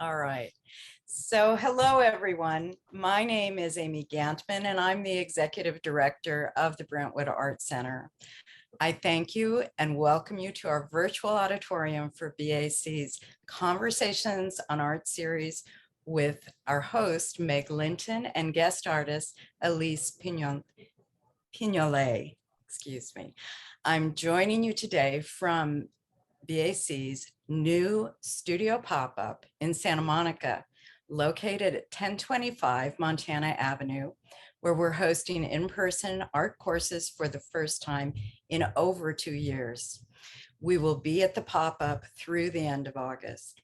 All right. So hello, everyone. My name is Amy Gantman, and I'm the Executive Director of the Brentwood Art Center. I thank you and welcome you to our virtual auditorium for BAC's Conversations on Art series with our host, Meg Linton, and guest artist, Elyse Pignolet. Excuse me. I'm joining you today from BAC's new studio pop-up in Santa Monica, located at 1025 Montana Avenue, where we're hosting in-person art courses for the first time in over 2 years. We will be at the pop-up through the end of August.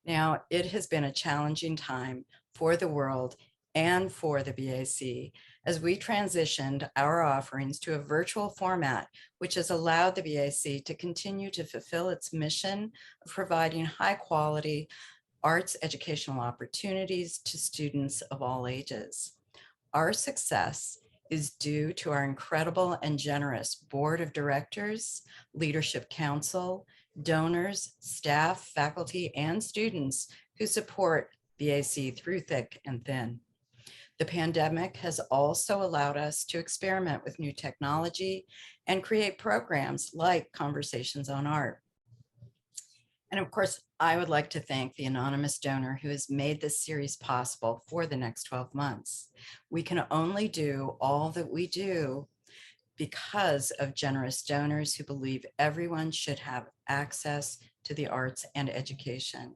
Now, it has been a challenging time for the world and for the BAC as we transitioned our offerings to a virtual format, which has allowed the BAC to continue to fulfill its mission of providing high quality arts educational opportunities to students of all ages. Our success is due to our incredible and generous board of directors, leadership council, donors, staff, faculty, and students who support BAC through thick and thin. The pandemic has also allowed us to experiment with new technology and create programs like Conversations on Art. And of course, I would like to thank the anonymous donor who has made this series possible for the next 12 months. We can only do all that we do because of generous donors who believe everyone should have access to the arts and education.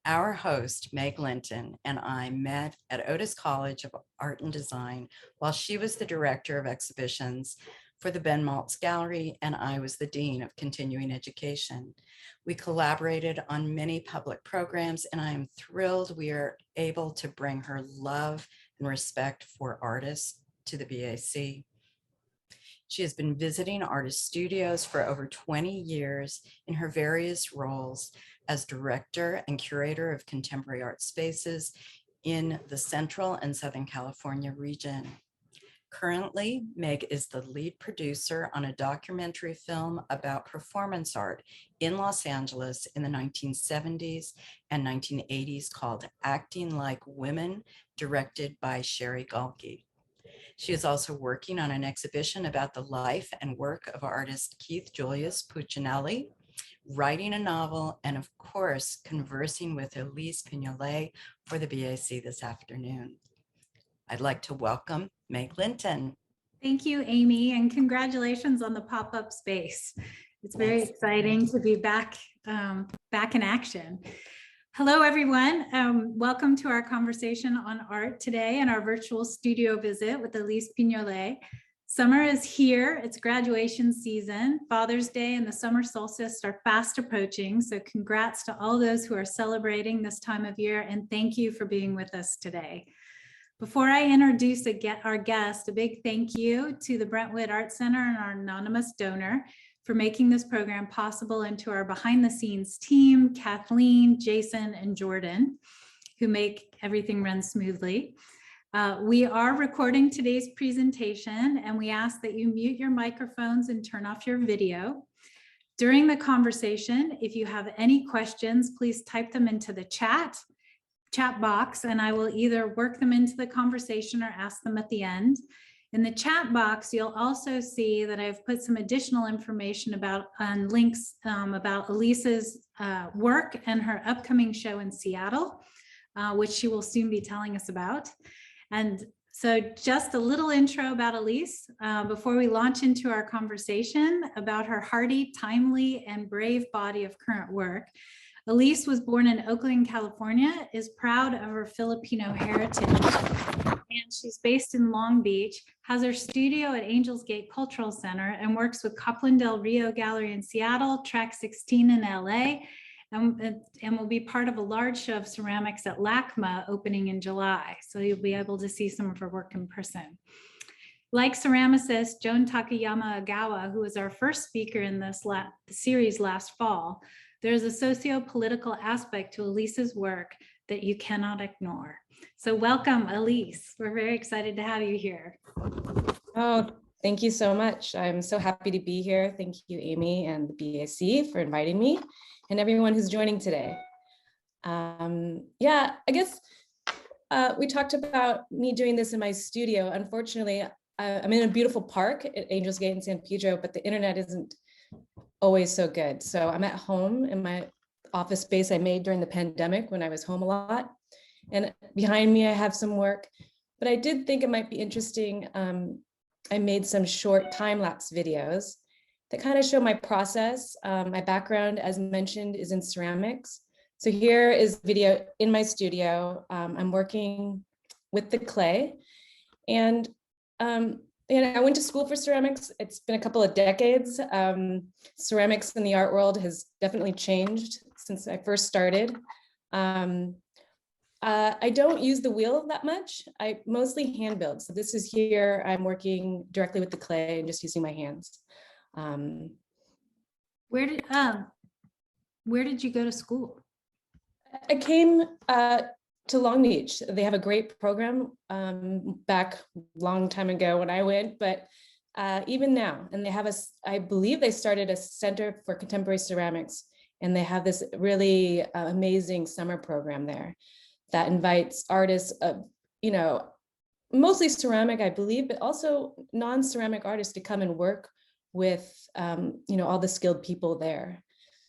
Our host, Meg Linton, and I met at Otis College of Art and Design while she was the director of exhibitions for the Ben Maltz Gallery, and I was the dean of continuing education. We collaborated on many public programs, and I am thrilled we are able to bring her love and respect for artists to the BAC. She has been visiting artist studios for over 20 years in her various roles as director and curator of contemporary art spaces in the Central and Southern California region. Currently, Meg is the lead producer on a documentary film about performance art in Los Angeles in the 1970s and 1980s called Acting Like Women, directed by Sherry Galkey. She is also working on an exhibition about the life and work of artist Keith Julius Puccinelli, writing a novel, and of course, conversing with Elyse Pignolet for the BAC this afternoon. I'd like to welcome Meg Linton. Thank you, Amy, and congratulations on the pop-up space. It's very exciting to be back in action. Hello, everyone. Welcome to our conversation on art today and our virtual studio visit with Elyse Pignolet. Summer is here, it's graduation season. Father's Day and the summer solstice are fast approaching, so congrats to all those who are celebrating this time of year, and thank you for being with us today. Before I introduce our guest, a big thank you to the Brentwood Art Center and our anonymous donor for making this program possible, and to our behind the scenes team, Kathleen, Jason, and Jordan, who make everything run smoothly. We are recording today's presentation, and we ask that you mute your microphones and turn off your video. During the conversation, if you have any questions, please type them into the chat box, and I will either work them into the conversation or ask them at the end. In the chat box, you'll also see that I've put some additional information about links about Elyse's work and her upcoming show in Seattle, which she will soon be telling us about. And so just a little intro about Elyse before we launch into our conversation about her hearty, timely, and brave body of current work. Elyse was born in Oakland, California, is proud of her Filipino heritage, and she's based in Long Beach, has her studio at Angels Gate Cultural Center, and works with Copland Del Rio Gallery in Seattle, Track 16 in LA, and will be part of a large show of ceramics at LACMA opening in July. So you'll be able to see some of her work in person. Like ceramicist Joan Takayama Agawa, who was our first speaker in this series last fall, there's a socio-political aspect to Elyse's work that you cannot ignore. So welcome, Elyse. We're very excited to have you here. Oh, thank you so much. I'm so happy to be here. Thank you, Amy and the BAC, for inviting me, and everyone who's joining today. Yeah, I guess we talked about me doing this in my studio. Unfortunately, I'm in a beautiful park at Angels Gate in San Pedro, but the internet isn't always so good. So I'm at home in my office space I made during the pandemic when I was home a lot. And behind me, I have some work, but I did think it might be interesting. I made some short time-lapse videos that kind of show my process. My background, as mentioned, is in ceramics. So here is video in my studio. I'm working with the clay, and I went to school for ceramics. It's been a couple of decades. Ceramics in the art world has definitely changed since I first started. I don't use the wheel that much. I mostly hand build. So this is here, I'm working directly with the clay and just using my hands. Where did you go to school? I came to Long Beach. They have a great program back long time ago when I went, but even now, and they have I believe they started a Center for Contemporary Ceramics, and they have this really amazing summer program there that invites artists of, mostly ceramic, I believe, but also non-ceramic artists to come and work with, all the skilled people there.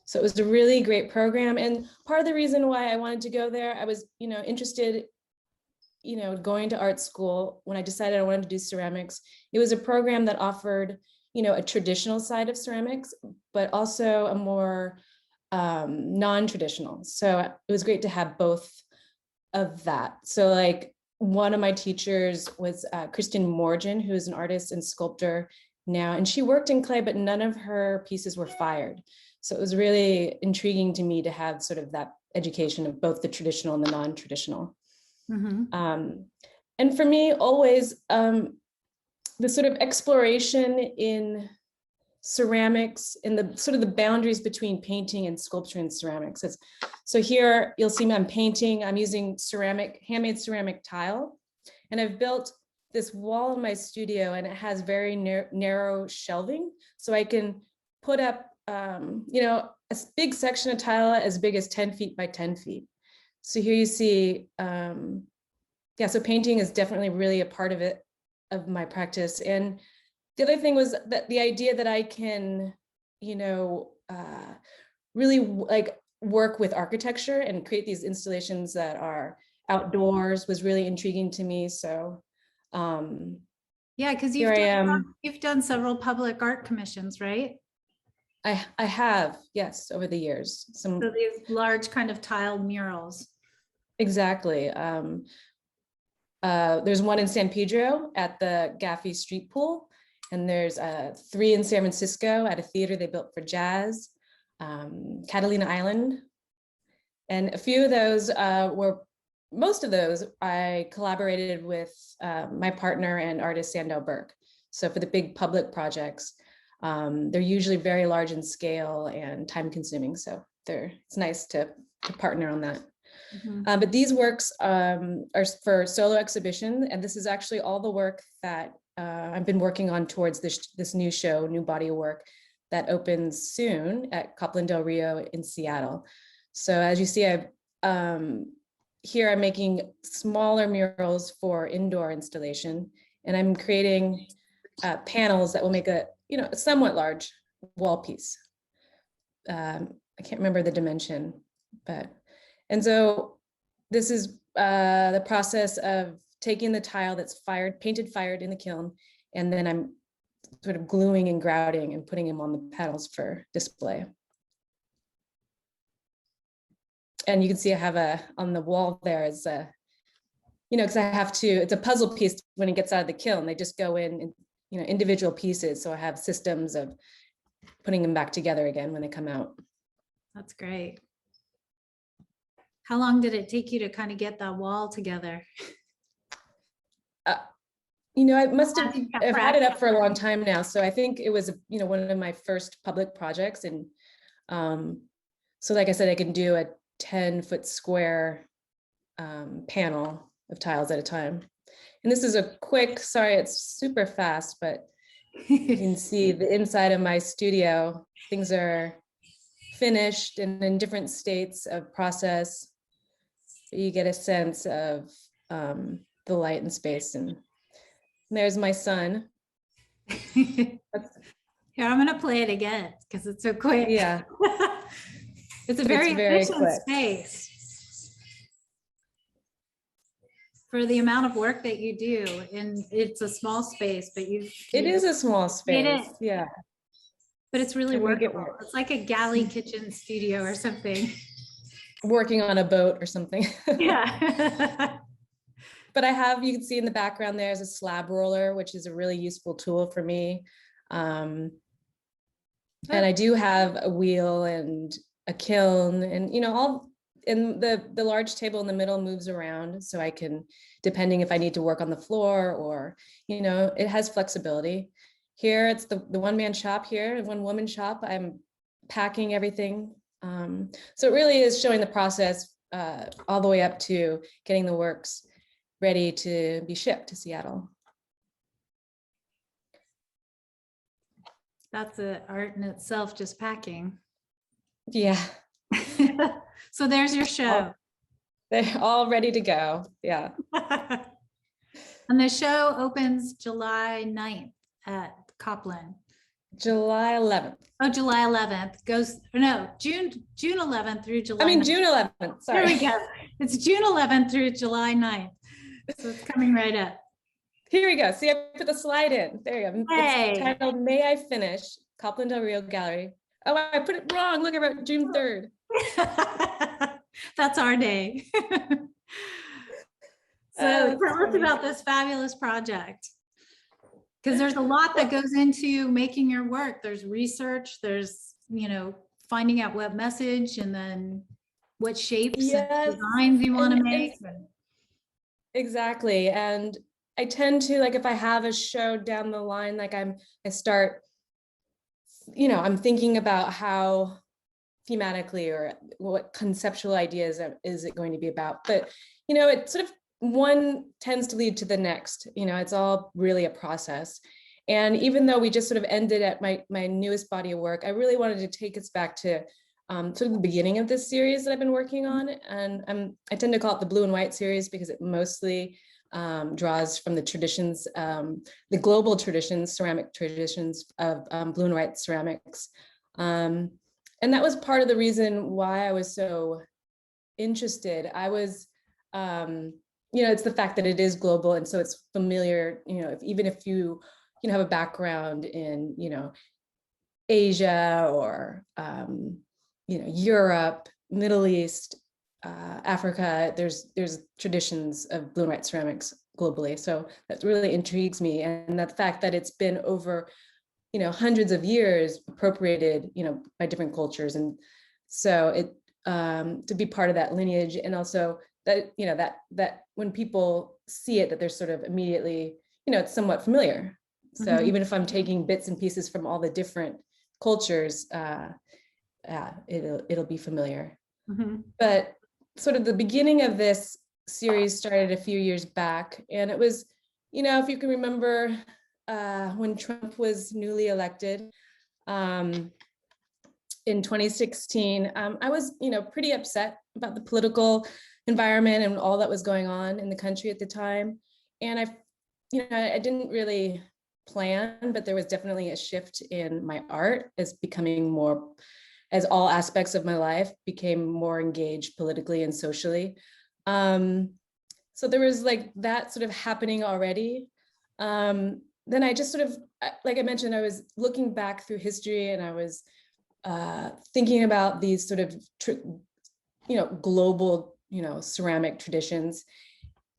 So it was a really great program. And part of the reason why I wanted to go there, I was, interested, going to art school. When I decided I wanted to do ceramics, it was a program that offered, a traditional side of ceramics, but also a more non-traditional. So it was great to have both of that. So like one of my teachers was Kristen Morgan, who is an artist and sculptor now, and she worked in clay, but none of her pieces were fired. So it was really intriguing to me to have sort of that education of both the traditional and the non-traditional. Mm-hmm. And for me, always the sort of exploration in ceramics and the sort of the boundaries between painting and sculpture and ceramics. So here you'll see me, I'm painting, I'm using handmade ceramic tile, and I've built this wall in my studio, and it has very narrow shelving. So I can put up, a big section of tile as big as 10 feet by 10 feet. So here you see, so painting is definitely really a part of my practice. And the other thing was that the idea that I can, really like work with architecture and create these installations that are outdoors was really intriguing to me. So yeah, because you've done several public art commissions, right? I have, yes, over the years. So these large kind of tiled murals. Exactly. There's one in San Pedro at the Gaffey Street Pool, and there's 3 in San Francisco at a theater they built for jazz, Catalina Island. And a few of those most of those I collaborated with my partner and artist Sandow Burke. So for the big public projects, they're usually very large in scale and time consuming. So it's nice to partner on that. Mm-hmm. But these works are for solo exhibition. And this is actually all the work that I've been working on towards this new show, new body of work that opens soon at Copland Del Rio in Seattle. So as you see, here I'm making smaller murals for indoor installation, and I'm creating panels that will make a somewhat large wall piece. I can't remember the dimension, and so this is the process of taking the tile that's painted fired in the kiln, and then I'm sort of gluing and grouting and putting them on the panels for display. And you can see I have on the wall there is because I have to, it's a puzzle piece when it gets out of the kiln. They just go in individual pieces. So I have systems of putting them back together again when they come out. That's great. How long did it take you to kind of get that wall together? I must have, I've had it up for a long time now. So I think it was, one of my first public projects. And so like I said, I can do a 10-foot square panel of tiles at a time. And this is a quick, sorry, it's super fast, but you can see the inside of my studio. Things are finished and in different states of process. you get a sense of the light and space. And there's my son. Here, I'm going to play it again because it's so quick. Yeah. It's a very efficient quick. space for the amount of work that you do. And it's a small space, but it is a small space. Yeah. But it's really workable. workable. It's like a galley kitchen studio or something. Working on a boat or something. Yeah. But you can see in the background, there's a slab roller, which is a really useful tool for me. And I do have a wheel and a kiln, and and the large table in the middle moves around, so I can, depending if I need to work on the floor or, it has flexibility. Here, it's the one-man shop here, one-woman shop. I'm packing everything. So it really is showing the process all the way up to getting the works ready to be shipped to Seattle. That's an art in itself, just packing. Yeah. So there's your show. They're all ready to go. Yeah. And the show opens July 9th at Copland. July 11th. Oh, July 11th goes, no, June 11th through July. June 11th. Sorry. There we go. It's June 11th through July 9th. So it's coming right up. Here we go. See, I put the slide in. There you go. Hey. It's titled May I Finish? Copland Del Rio Gallery. Oh, I put it wrong. Look, I wrote June 3rd. That's our day. So tell us about this fabulous project. Because there's a lot that goes into making your work. There's research, there's, finding out what message and then what shapes and designs you want to make. Exactly. And I tend to, like, if I have a show down the line, like I start, I'm thinking about how thematically or what conceptual ideas is it going to be about. But, it sort of, one tends to lead to the next, it's all really a process. And even though we just sort of ended at my newest body of work, I really wanted to take us back to sort of the beginning of this series that I've been working on. And I tend to call it the blue and white series because it mostly draws from the traditions, the global traditions, ceramic traditions of blue and white ceramics. And that was part of the reason why I was so interested. I was, it's the fact that it is global. And so it's familiar, even if you have a background in, Asia or, Europe, Middle East, Africa, there's traditions of blue and white ceramics globally. So that really intrigues me. And the fact that it's been over, hundreds of years appropriated, by different cultures. And so it, to be part of that lineage, and also that, that when people see it, that they're sort of immediately, it's somewhat familiar. So even if I'm taking bits and pieces from all the different cultures, it'll be familiar. But sort of the beginning of this series started a few years back, and it was, if you can remember, when Trump was newly elected in 2016, I was, pretty upset about the political environment and all that was going on in the country at the time. And I didn't really plan, but there was definitely a shift in my art as all aspects of my life became more engaged politically and socially. So there was like that sort of happening already. Then I just sort of, like I mentioned, I was looking back through history, and I was thinking about these sort of, global, ceramic traditions.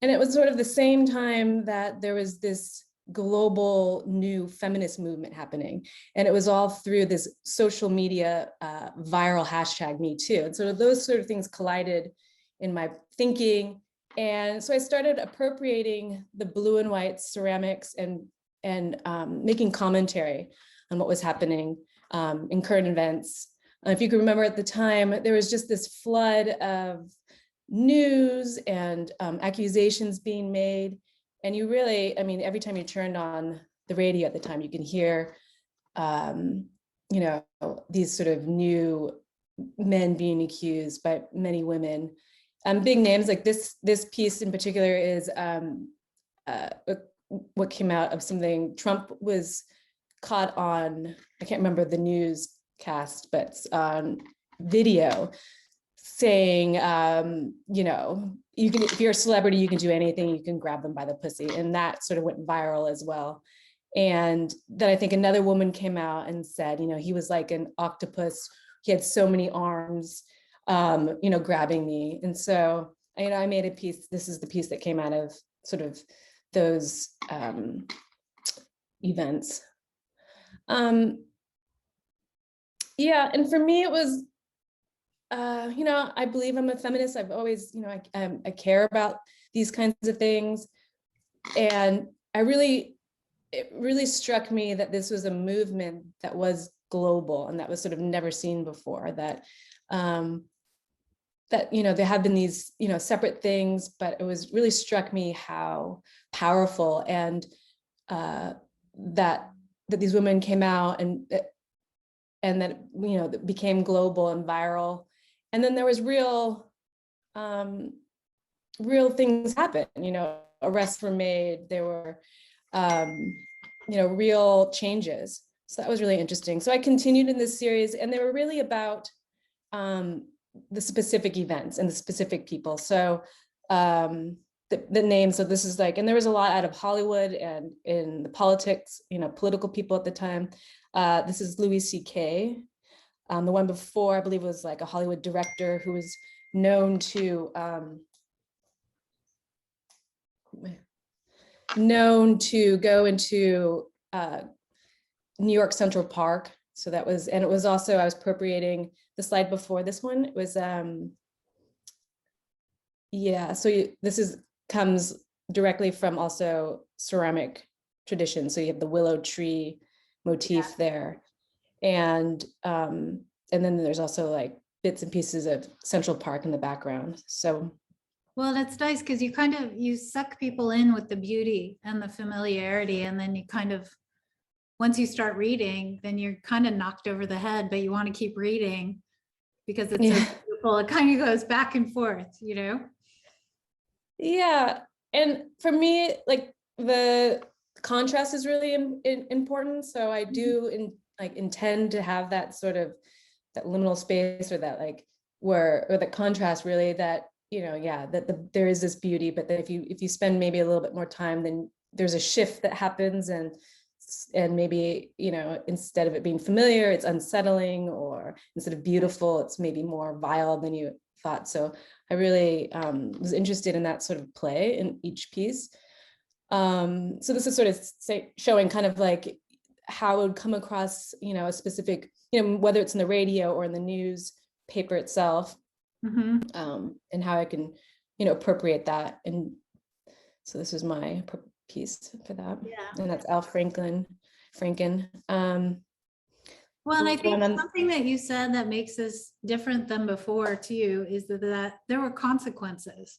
And it was sort of the same time that there was this global new feminist movement happening. And it was all through this social media viral hashtag Me Too. And so those sort of things collided in my thinking. And so I started appropriating the blue and white ceramics and making commentary on what was happening in current events. If you can remember at the time, there was just this flood of news and accusations being made. And you really, every time you turned on the radio at the time, you can hear, these sort of new men being accused by many women big names like this piece in particular is what came out of something Trump was caught on, I can't remember the newscast, but on video saying, you know, you can, if you're a celebrity, you can do anything, you can grab them by the pussy. And that sort of went viral as well. And then I think another woman came out and said, you know, he was like an octopus. He had so many arms, you know, grabbing me. And so, you know, I made a piece, this is the piece that came out of sort of those events. Yeah, and for me, it was, you know, I believe I'm a feminist. I've always, you know, I care about these kinds of things. And it really struck me that this was a movement that was global and that was sort of never seen before, that, that, you know, there have been these, you know, separate things, but it was really struck me how powerful and that these women came out and that, you know, that became global and viral. And then there was real things happened, you know, arrests were made, there were, you know, real changes. So that was really interesting. So I continued in this series and they were really about the specific events and the specific people. So the names, so this is like, and there was a lot out of Hollywood and in the politics, you know, political people at the time. This is Louis C.K. The one before, I believe, was like a Hollywood director who was known to go into New York Central Park. So that was, and it was also, I was appropriating the slide before this one. It was, yeah, so this comes directly from also ceramic tradition. So you have the willow tree motif there. And then there's also like bits and pieces of Central Park in the background. So. Well, that's nice because you suck people in with the beauty and the familiarity. And then you kind of, once you start reading, then you're kind of knocked over the head, but you want to keep reading because it's so beautiful. It kind of goes back and forth, you know? Yeah. And for me, like the contrast is really important. So I do intend to have that sort of that liminal space or that like or the contrast really that, you know, yeah, that there is this beauty, but that if you spend maybe a little bit more time, then there's a shift that happens and maybe, you know, instead of it being familiar, it's unsettling, or instead of beautiful, it's maybe more vile than you thought. So I really was interested in that sort of play in each piece. So this is sort of showing kind of like how it would come across, you know, a specific, you know, whether it's in the radio or in the newspaper itself, and how I can, you know, appropriate that. And so this is my piece for that. Yeah. And that's Al Franken. Well, and I think something that you said that makes this different than before too is that there were consequences.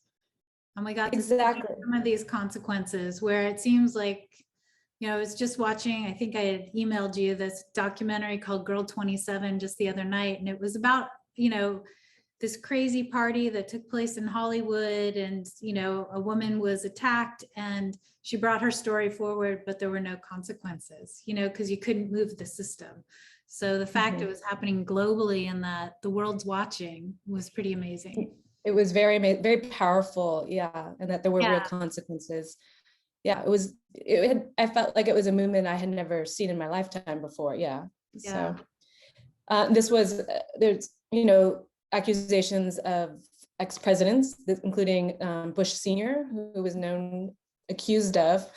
And we got to see some of these consequences where it seems like, you know, I was just watching, I think I had emailed you this documentary called Girl 27 just the other night. And it was about, you know, this crazy party that took place in Hollywood, and, you know, a woman was attacked and she brought her story forward, but there were no consequences, you know, because you couldn't move the system. So the fact it was happening globally and that the world's watching was pretty amazing. It was very, very powerful. Yeah. And that there were real consequences. Yeah, I felt like it was a movement I had never seen in my lifetime before. Yeah. So this was, there's, you know, accusations of ex-presidents, including Bush Sr., who was accused of,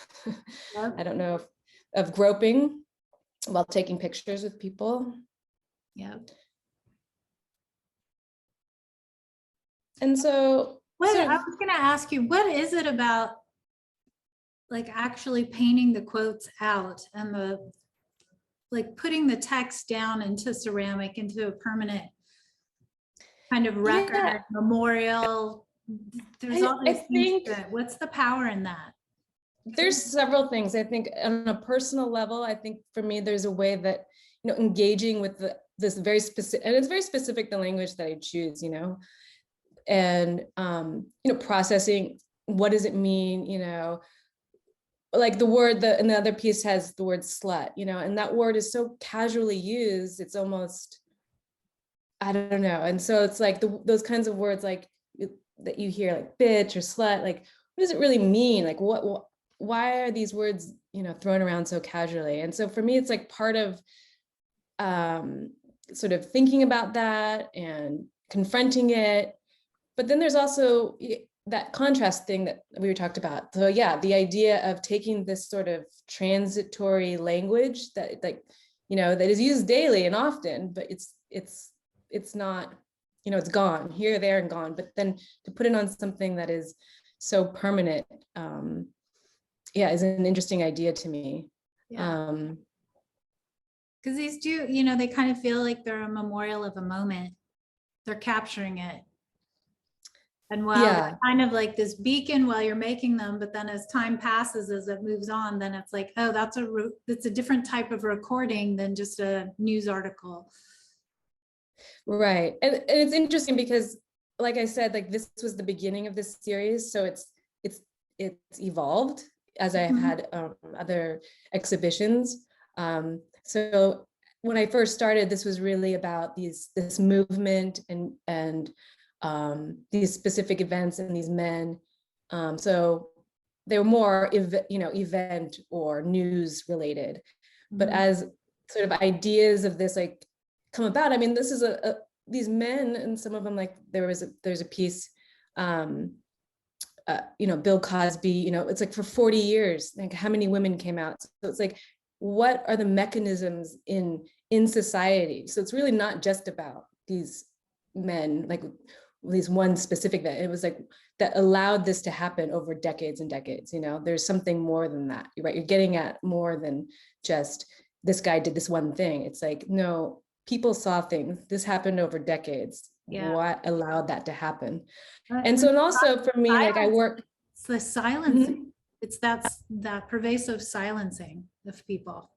I don't know, of groping while taking pictures with people. Yeah. And so, I was going to ask you, what is it about like actually painting the quotes out and the like putting the text down into ceramic, into a permanent kind of record, memorial? There's all these things. What's the power in that? There's several things. I think on a personal level, I think for me, there's a way that, you know, engaging with this very specific, and it's very specific, the language that I choose, you know, and processing, what does it mean, like the word, and the other piece has the word slut, and that word is so casually used, it's almost, I don't know. And so it's like those kinds of words like that you hear, like bitch or slut, like what does it really mean? Like why are these words, thrown around so casually? And so for me, it's like part of sort of thinking about that and confronting it. But then there's also that contrast thing that we talked about. So yeah, the idea of taking this sort of transitory language that that is used daily and often, but it's not, it's gone here, there, and gone. But then to put it on something that is so permanent, is an interesting idea to me. Yeah. Because these do, they kind of feel like they're a memorial of a moment. They're capturing it. And while they're kind of like this beacon while you're making them, but then as time passes, as it moves on, then it's like, oh, that's a different type of recording than just a news article. Right. And it's interesting because, like I said, like this was the beginning of this series. So it's evolved as I have had other exhibitions. So when I first started, this was really about this movement and these specific events and these men. So they were more, event or news related. But as sort of ideas of this like come about, I mean, this is these men, and some of them, like there's a piece, Bill Cosby, it's like for 40 years, like how many women came out? So it's like, what are the mechanisms in society? So it's really not just about these men, like these one specific event. It was like that allowed this to happen over decades and decades. There's something more than that, right? You're getting at more than just this guy did this one thing. It's like, no, people saw things. This happened over decades. Yeah. What allowed that to happen? And so, and also for me, like I work. It's the silencing. It's that pervasive silencing of people.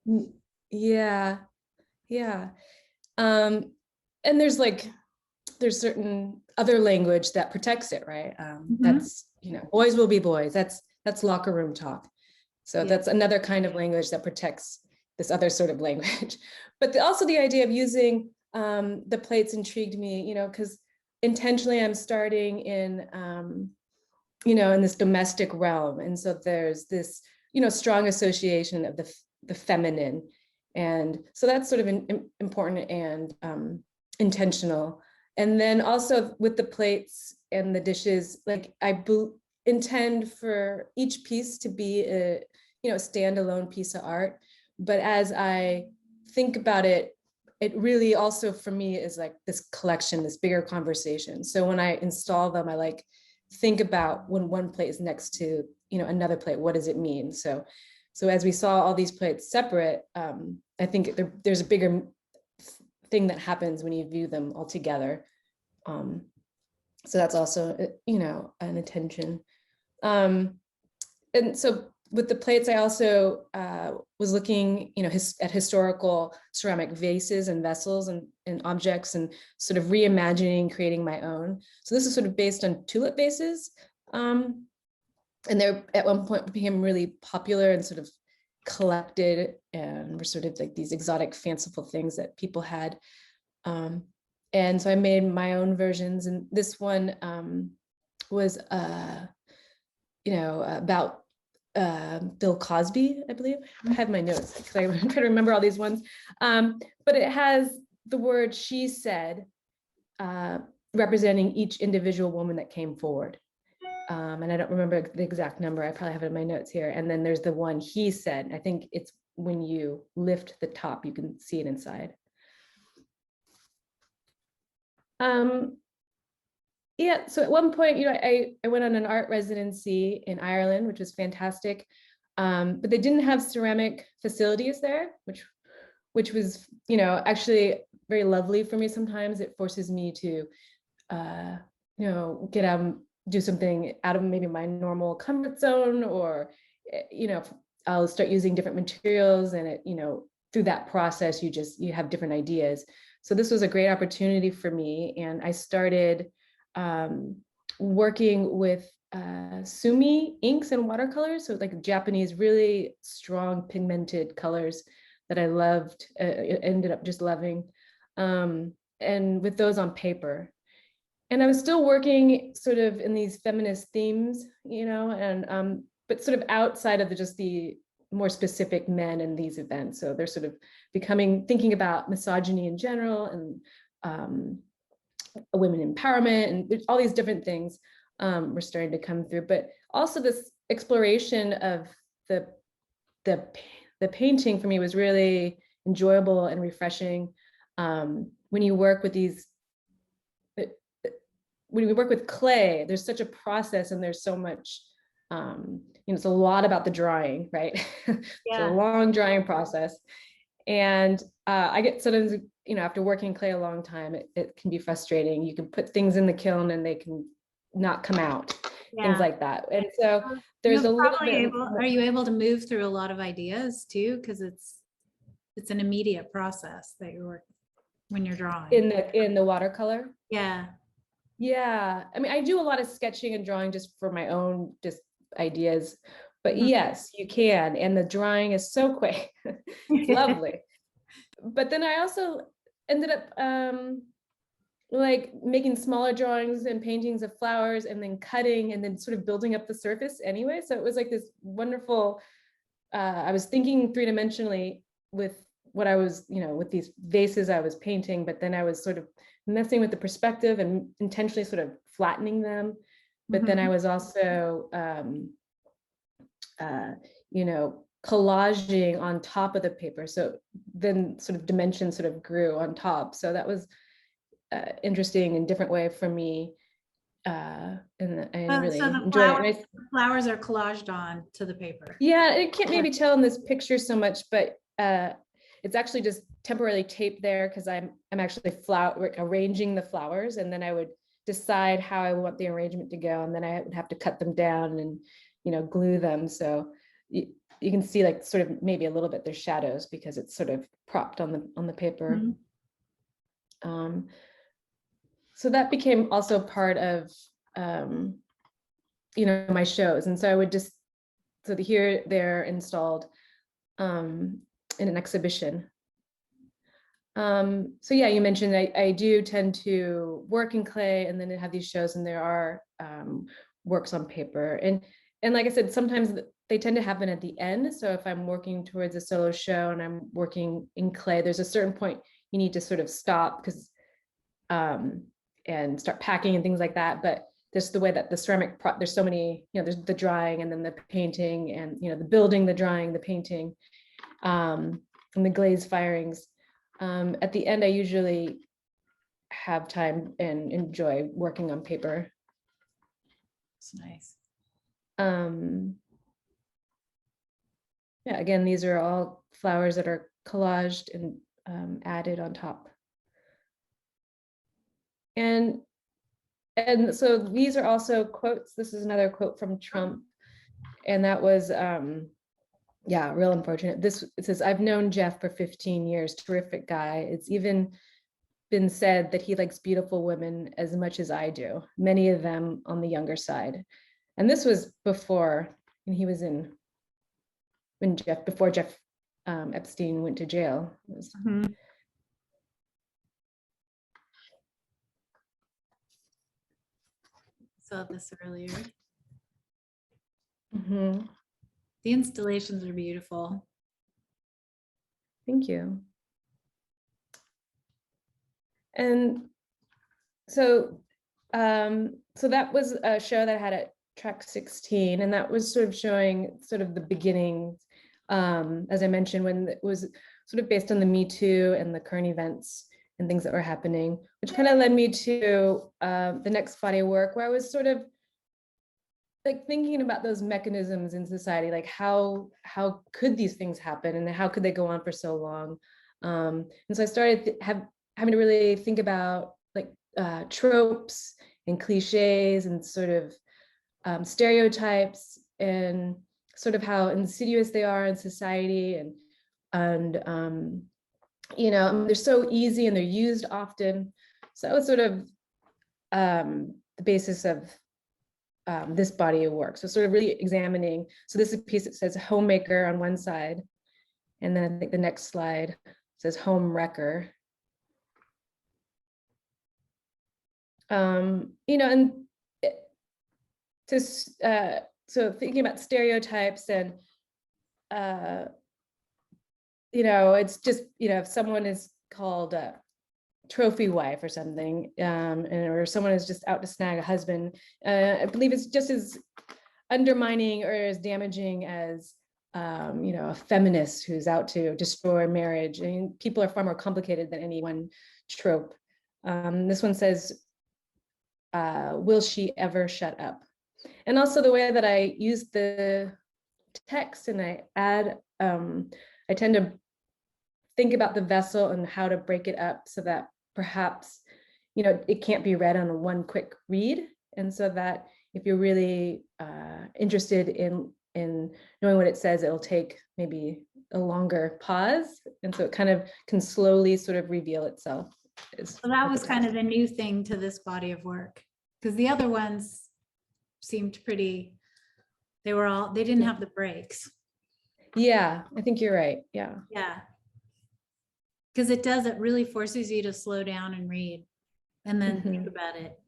Yeah. And there's certain other language that protects it, right? That's, boys will be boys. That's locker room talk. So that's another kind of language that protects this other sort of language. But also the idea of using the plates intrigued me, because intentionally I'm starting in, in this domestic realm. And so there's this, strong association of the feminine. And so that's sort of important and intentional. And then also with the plates and the dishes, like I intend for each piece to be a, standalone piece of art. But as I think about it, it really also for me is like this collection, this bigger conversation. So when I install them, I think about when one plate is next to, another plate, what does it mean? So as we saw all these plates separate, I think there's a bigger thing that happens when you view them all together. So that's also, an intention. And so with the plates, I also was looking, at historical ceramic vases and vessels and objects, and sort of reimagining, creating my own. So this is sort of based on tulip vases. And they at one point became really popular and sort of collected, and were sort of like these exotic, fanciful things that people had. And so I made my own versions. And this one was, about Bill Cosby, I believe. I have my notes because I'm trying to remember all these ones. But it has the word she said, representing each individual woman that came forward. And I don't remember the exact number. I probably have it in my notes here. And then there's the one he said. I think it's when you lift the top, you can see it inside. Yeah, so at one point, I went on an art residency in Ireland, which was fantastic. But they didn't have ceramic facilities there, which was, actually very lovely for me. Sometimes it forces me to, get out, do something out of maybe my normal comfort zone, or, I'll start using different materials, and it, through that process, you have different ideas. So this was a great opportunity for me. And I started working with sumi inks and watercolors, so like Japanese really strong pigmented colors that I loved, ended up just loving, and with those on paper. And I was still working sort of in these feminist themes, you know, and but sort of outside of just the more specific men in these events. So they're sort of thinking about misogyny in general, and women empowerment, and there's all these different things were starting to come through. But also this exploration of the painting for me was really enjoyable and refreshing. When you work with when we work with clay, there's such a process, and there's so much, you know, it's a lot about the drying, right? It's a long drying process. And I get sometimes, you know, after working clay a long time, it can be frustrating. You can put things in the kiln and they can not come out, things like that. And so there's a little bit. Are you able to move through a lot of ideas too? Because it's an immediate process that you're working when you're drawing. In the watercolor? Yeah. Yeah, I mean, I do a lot of sketching and drawing just for my own just ideas, but yes, you can. And the drawing is so quick. It's lovely. But then I also ended up like making smaller drawings and paintings of flowers, and then cutting, and then sort of building up the surface anyway. So it was like this wonderful, I was thinking three-dimensionally with what I was, you know, with these vases I was painting, but then I was sort of messing with the perspective and intentionally sort of flattening them. But then I was also, you know, collaging on top of the paper. So then sort of dimensions sort of grew on top. So that was interesting and different way for me. And I really enjoyed it. Flowers are collaged on to the paper. Yeah, it can't maybe tell in this picture so much, but it's actually just temporarily taped there because I'm actually arranging the flowers, and then I would decide how I want the arrangement to go, and then I would have to cut them down and, you know, glue them. So you can see like sort of maybe a little bit there's shadows because it's sort of propped on the paper. So that became also part of you know, my shows, and so I would just here they're installed in an exhibition. So yeah, you mentioned I do tend to work in clay and then have these shows, and there are works on paper, and like I said, sometimes they tend to happen at the end. So if I'm working towards a solo show and I'm working in clay, there's a certain point you need to sort of stop because and start packing and things like that. But just the way that the ceramic there's so many, you know, there's the drying and then the painting, and, you know, the building, the drying, the painting, and the glaze firings. At the end, I usually have time and enjoy working on paper. It's nice. Yeah, again, these are all flowers that are collaged and added on top. And so these are also quotes. This is another quote from Trump, and that was, yeah, real unfortunate. It says, "I've known Jeff for 15 years, terrific guy. It's even been said that he likes beautiful women as much as I do, many of them on the younger side." And this was before, and he was before Jeff Epstein went to jail. Saw this earlier. The installations are beautiful. Thank you. And so that was a show that I had at Track 16, and that was sort of showing sort of the beginning, as I mentioned, when it was sort of based on the Me Too and the current events and things that were happening, which kind of led me to the next body of work, where I was sort of like thinking about those mechanisms in society, like how could these things happen, and how could they go on for so long? And so I started having to really think about like tropes and cliches and sort of stereotypes, and sort of how insidious they are in society, and you know, they're so easy and they're used often. So I was sort of the basis of this body of work. So sort of really examining, so this is a piece that says homemaker on one side, and then I think the next slide says home wrecker. You know, and so thinking about stereotypes and, you know, it's just, you know, if someone is called a trophy wife or something, or someone is just out to snag a husband, I believe it's just as undermining or as damaging as, you know, a feminist who's out to destroy marriage. I mean, people are far more complicated than any one trope. This one says, will she ever shut up? And also the way that I use the text and I add, I tend to think about the vessel and how to break it up so that perhaps, you know, it can't be read on one quick read. And so that if you're really interested in knowing what it says, it'll take maybe a longer pause. And so it kind of can slowly sort of reveal itself. So that was kind of the new thing to this body of work, because the other ones seemed pretty, they didn't have the breaks. Yeah, I think you're right. Yeah. Yeah. Because it really forces you to slow down and read and then think about it.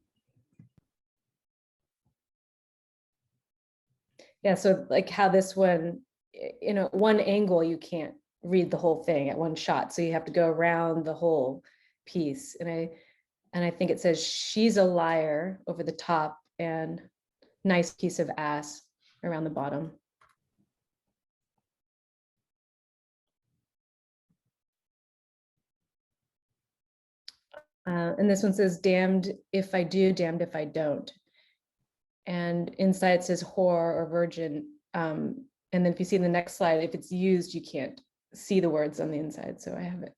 Yeah, so like how this one, you know, one angle, you can't read the whole thing at one shot. So you have to go around the whole piece. And I think it says, she's a liar over the top and nice piece of ass around the bottom. And this one says, damned if I do, damned if I don't. And inside it says whore or virgin. And then if you see in the next slide, if it's used, you can't see the words on the inside. So I have it.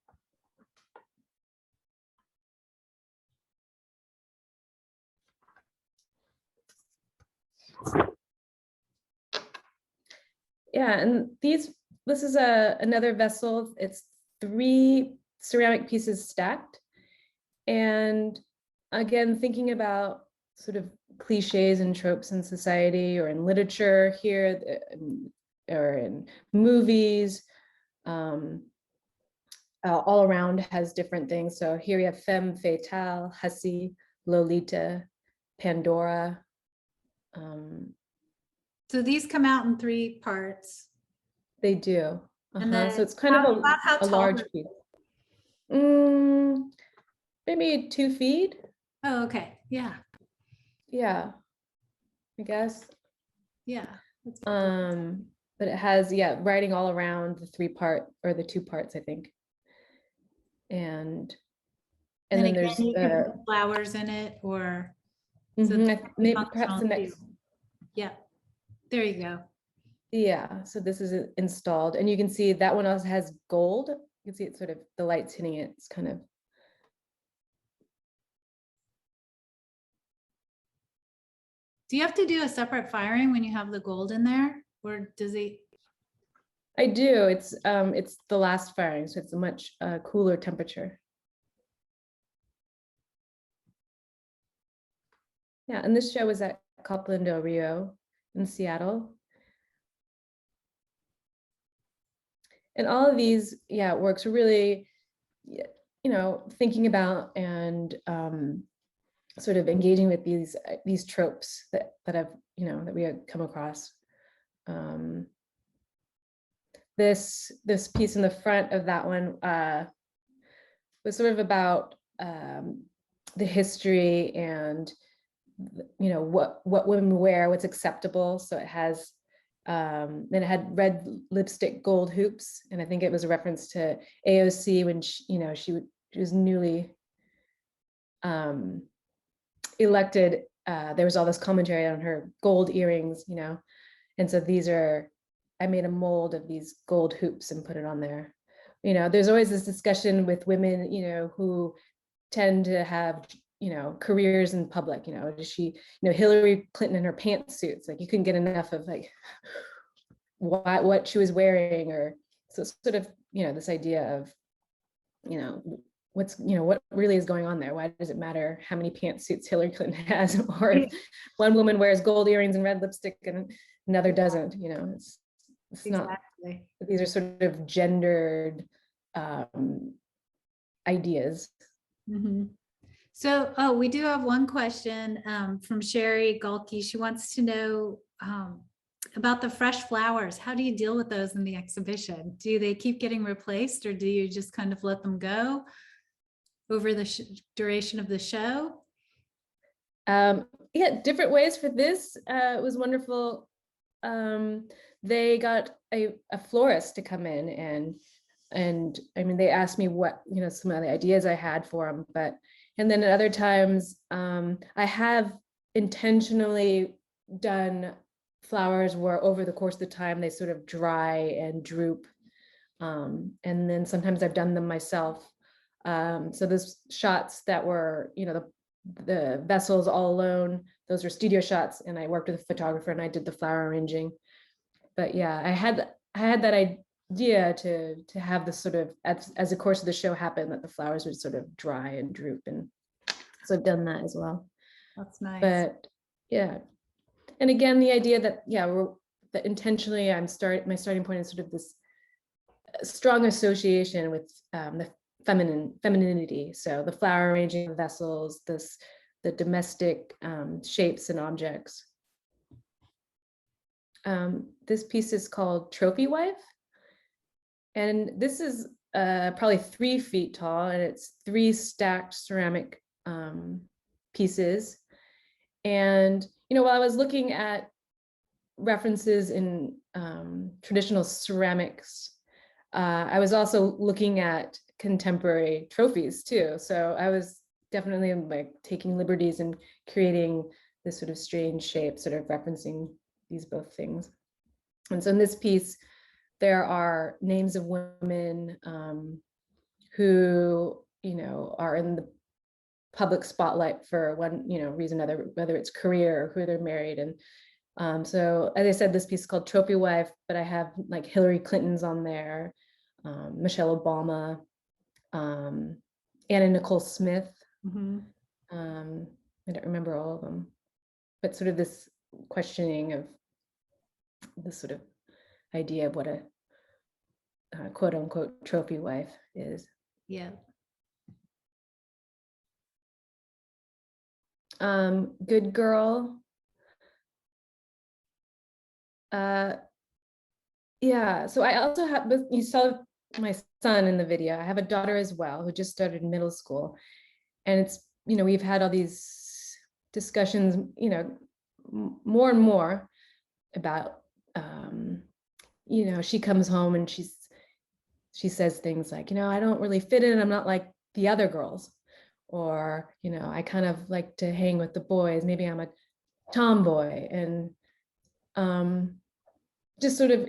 Yeah, and this is another vessel. It's 3 ceramic pieces stacked. And again, thinking about sort of cliches and tropes in society or in literature here, or in movies, all around has different things. So here we have Femme Fatale, Hussy, Lolita, Pandora. So these come out in 3 parts. They do. And then so it's kind of how a large piece. Maybe 2 feet. Oh, okay. Yeah. Yeah, I guess. Yeah. But it has, yeah, writing all around the 3-part or the 2 parts, I think. And then again, there's you can put flowers in it, or maybe perhaps the next. Yeah, there you go. Yeah, so this is installed, and you can see that one also has gold. You can see it sort of, the light's hitting it. It's kind of. Do you have to do a separate firing when you have the gold in there, or does it? I do. It's the last firing, so it's a much cooler temperature. Yeah, and this show was at Copland del Rio in Seattle. And all of these, yeah, works are really, you know, thinking about and sort of engaging with these tropes that I've, you know, that we had come across. This piece in the front of that one was sort of about the history and, you know, what women wear, what's acceptable. So it has, then it had red lipstick, gold hoops, and I think it was a reference to AOC when she, you know, she was newly elected. There was all this commentary on her gold earrings, you know, and so these are, I made a mold of these gold hoops and put it on there. You know, there's always this discussion with women, you know, who tend to have, you know, careers in public. You know, does she, you know, Hillary Clinton in her pantsuits, like you couldn't get enough of like what she was wearing, or so it's sort of, you know, this idea of, you know, what really is going on there? Why does it matter how many pantsuits Hillary Clinton has, or if one woman wears gold earrings and red lipstick and another doesn't? It's not. Exactly. These are sort of gendered ideas. So, we do have one question from Sherry Galkey. She wants to know about the fresh flowers. How do you deal with those in the exhibition? Do they keep getting replaced, or do you just kind of let them go over the duration of the show? Yeah, different ways for this. It was wonderful. They got a florist to come in, and I mean, they asked me what, some of the ideas I had for them, and then at other times, I have intentionally done flowers where over the course of the time they sort of dry and droop, and then sometimes I've done them myself. So those shots that were, the vessels all alone, those were studio shots, and I worked with a photographer and I did the flower arranging. But yeah, I had that idea to have this sort of, as the course of the show happened, that the flowers would sort of dry and droop, and so I've done that as well. That's nice. But yeah, and again, the idea that that intentionally my starting point is sort of this strong association with the femininity. So the flower arranging of vessels, the domestic shapes and objects. This piece is called Trophy Wife. And this is probably 3 feet tall, and it's 3 stacked ceramic pieces. And, while I was looking at references in traditional ceramics, I was also looking at contemporary trophies too. So I was definitely like taking liberties and creating this sort of strange shape, sort of referencing these both things. And so in this piece, there are names of women who, are in the public spotlight for one, reason or another, whether it's career or who they're married. And so, as I said, this piece is called Trophy Wife, but I have like Hillary Clinton's on there, Michelle Obama, Anna Nicole Smith. I don't remember all of them, but sort of this questioning of this sort of idea of what a quote unquote trophy wife is. Yeah. Good girl. Yeah, so I also have, you saw my son in the video. I have a daughter as well who just started middle school, and it's, we've had all these discussions, more and more about, she comes home and she says things like, I don't really fit in, I'm not like the other girls, or, I kind of like to hang with the boys, maybe I'm a tomboy. And just sort of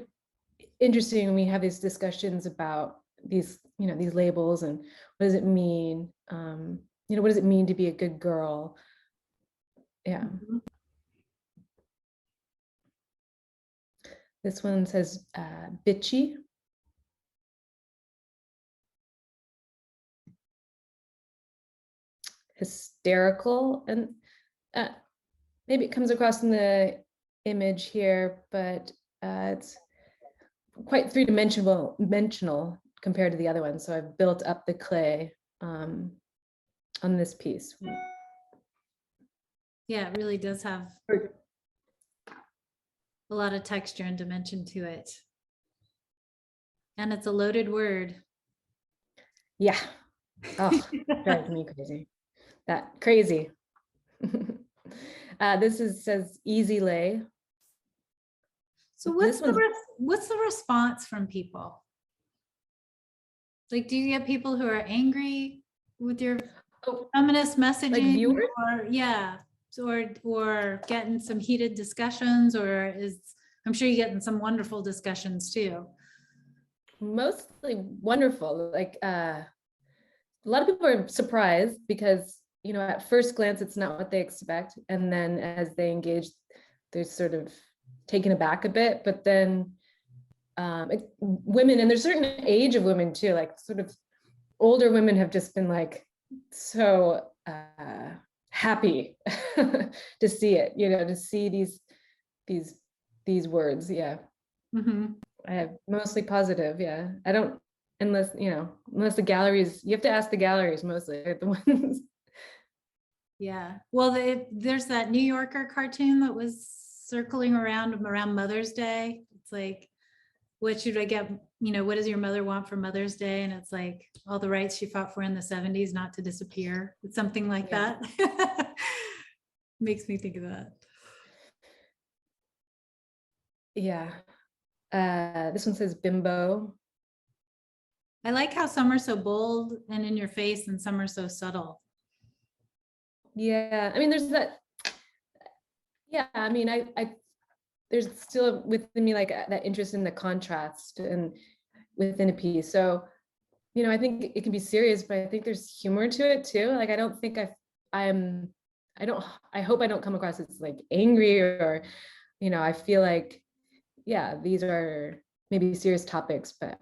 interesting when we have these discussions about these, these labels and what does it mean? What does it mean to be a good girl? Yeah. This one says bitchy. Hysterical, and maybe it comes across in the image here, but it's quite three-dimensional compared to the other one. So I've built up the clay on this piece. Yeah, it really does have a lot of texture and dimension to it. And it's a loaded word. Yeah. Oh, drives me crazy. That crazy. This says easy lay. So what's the response from people? Like, do you get people who are angry with your feminist messaging, like viewers? or getting some heated discussions, or I'm sure you're getting some wonderful discussions too. Mostly wonderful. Like a lot of people are surprised because, at first glance, it's not what they expect. And then as they engage, they're sort of taken aback a bit, but then women, and there's a certain age of women too, like sort of older women have just been like so happy to see it, to see these words. Yeah. Mhm. I have mostly positive. Yeah. I don't, unless the galleries, you have to ask the galleries mostly. They're the ones. Yeah. Well, there's that New Yorker cartoon that was circling around Mother's Day. It's like, what should I get? What does your mother want for Mother's Day? And it's like all the rights she fought for in the 70s not to disappear. It's something like Yeah. that. Makes me think of that. Yeah. This one says Bimbo. I like how some are so bold and in your face and some are so subtle. Yeah. I mean, there's that. Yeah. I mean, I there's still within me like that interest in the contrast and within a piece. So, I think it can be serious, but I think there's humor to it too. Like, I don't think I hope I don't come across as like angry or, I feel like, yeah, these are maybe serious topics, but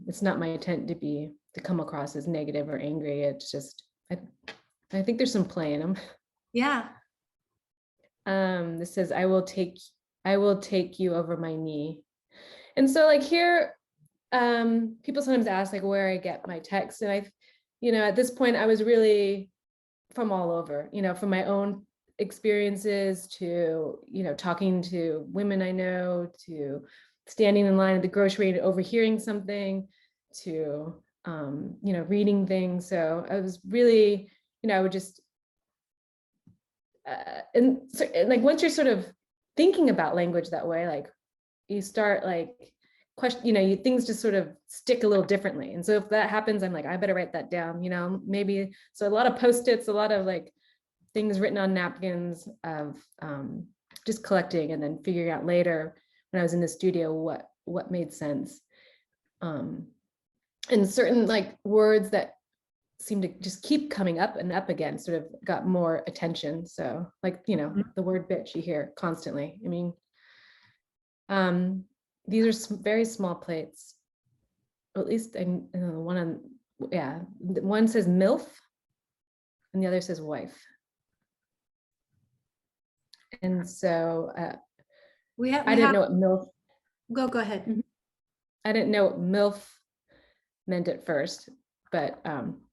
it's not my intent to come across as negative or angry. It's just, I think there's some play in them. Yeah. This says, I will take you over my knee. And so like here, people sometimes ask like where I get my text. And at this point I was really from all over, from my own experiences to, talking to women I know, to standing in line at the grocery and overhearing something, to, reading things. So I was really, I would just, and like once you're sort of thinking about language that way, like you start like question, things just sort of stick a little differently. And so if that happens, I'm like, I better write that down, maybe. So a lot of Post-its, a lot of like things written on napkins of just collecting and then figuring out later when I was in the studio what made sense. And certain like words that seem to just keep coming up and up again sort of got more attention. So like, the word bitch you hear constantly. I mean, these are very small plates. Or at least one says MILF and the other says wife. And so I didn't know what MILF. Go ahead. I didn't know what MILF meant at first, but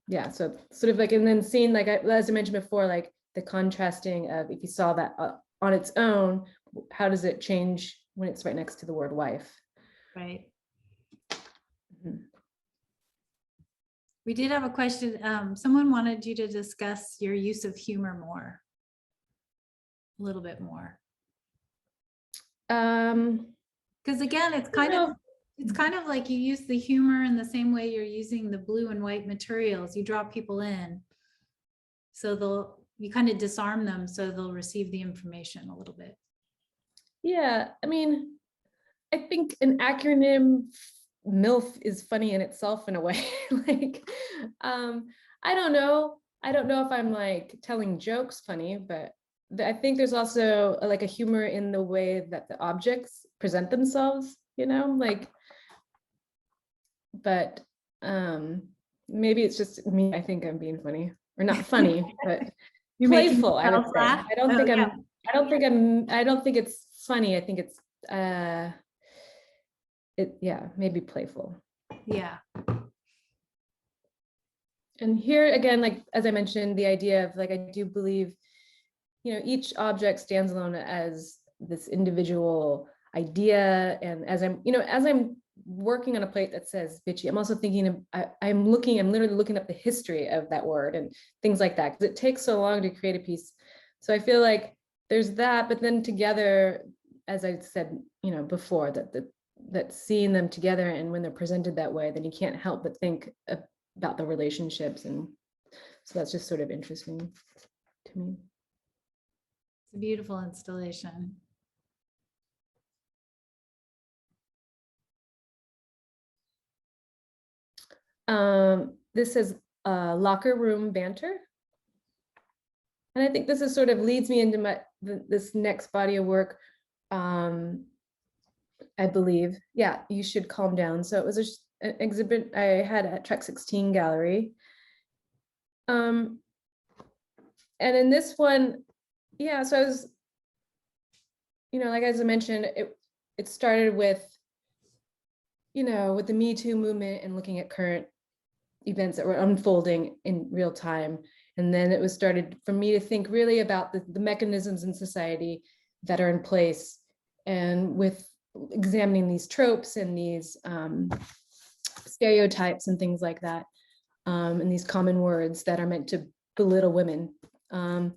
yeah, so sort of like, and then seeing like, as I mentioned before, like the contrasting of if you saw that on its own, how does it change when it's right next to the word wife? Right. Mm-hmm. We did have a question. Someone wanted you to discuss your use of humor more, a little bit more. Because again, it's kind of like you use the humor in the same way you're using the blue and white materials. You draw people in, so you kind of disarm them so they'll receive the information a little bit. Yeah, I mean, I think an acronym MILF is funny in itself in a way. Like, I don't know if I'm like telling jokes funny, but I think there's also like a humor in the way that the objects present themselves, like, but maybe it's just me. I think I'm being funny, or not funny, but you're playful. I would say. Laugh? I don't think it's funny. I think it's maybe playful. Yeah. And here again, like I'm mentioned, the idea of like, I do believe, each object stands alone as this individual idea. And as I'm working on a plate that says bitchy, I'm also thinking I'm literally looking up the history of that word and things like that, because it takes so long to create a piece. So I feel like there's that, but then together, as I said, before, that seeing them together and when they're presented that way, then you can't help but think about the relationships. And so that's just sort of interesting to me. It's a beautiful installation. This says locker room banter. And I think this is sort of leads me into this next body of work. I believe, yeah, you should calm down. So it was an exhibit I had at Track 16 Gallery. And in this one, yeah, so I was, like as I mentioned, it started with, with the Me Too movement and looking at current events that were unfolding in real time. And then it was started for me to think really about the mechanisms in society that are in place, and with examining these tropes and these stereotypes and things like that, and these common words that are meant to belittle women. And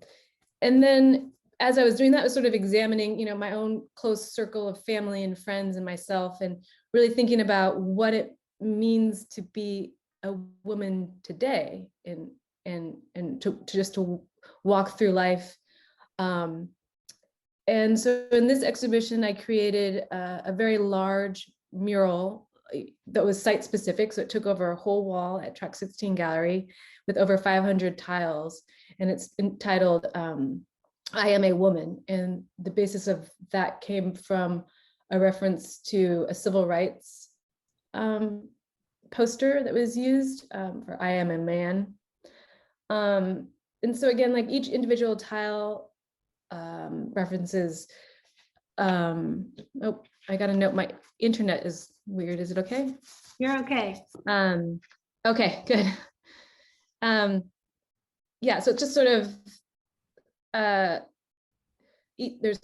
then as I was doing that, I was sort of examining, my own close circle of family and friends and myself, and really thinking about what it means to be a woman today, and to just to walk through life. And so in this exhibition, I created a very large mural that was site specific. So it took over a whole wall at Track 16 Gallery with over 500 tiles. And it's entitled, I Am a Woman. And the basis of that came from a reference to a civil rights poster that was used for I Am a Man. And so again, like each individual tile references, oh, I got a note, my internet is weird. Is it okay? You're okay. Okay, good. Yeah, so it's just sort of, there's,